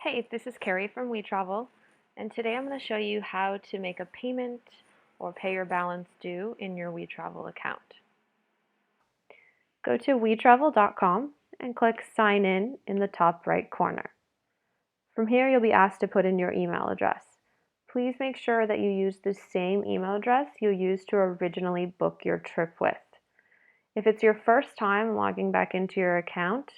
Hey, this is Carrie from WeTravel, and today I'm going to show you how to make a payment or pay your balance due in your WeTravel account. Go to WeTravel.com and click Sign in the top right corner. From here, you'll be asked to put in your email address. Please make sure that you use the same email address you used to originally book your trip with. If it's your first time logging back into your account,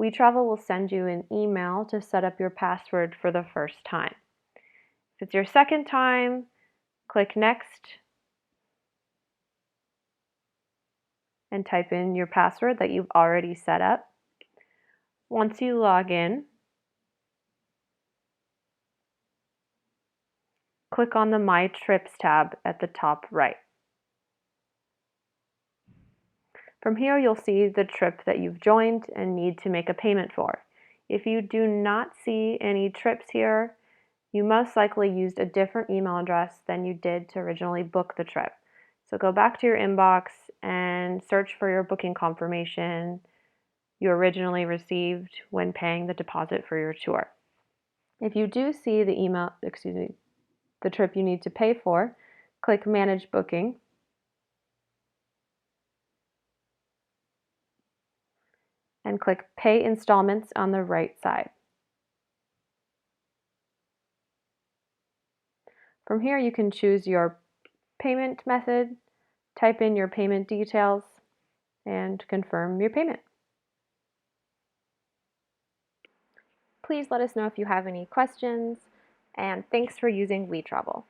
WeTravel will send you an email to set up your password for the first time. If it's your second time, click Next and type in your password that you've already set up. Once you log in, click on the My Trips tab at the top right. From here, you'll see the trip that you've joined and need to make a payment for. If you do not see any trips here, you most likely used a different email address than you did to originally book the trip. So go back to your inbox and search for your booking confirmation you originally received when paying the deposit for your tour. If you do see the trip you need to pay for, click Manage Booking and click Pay Installments on the right side. From here, you can choose your payment method, type in your payment details, and confirm your payment. Please let us know if you have any questions, and thanks for using WeTravel.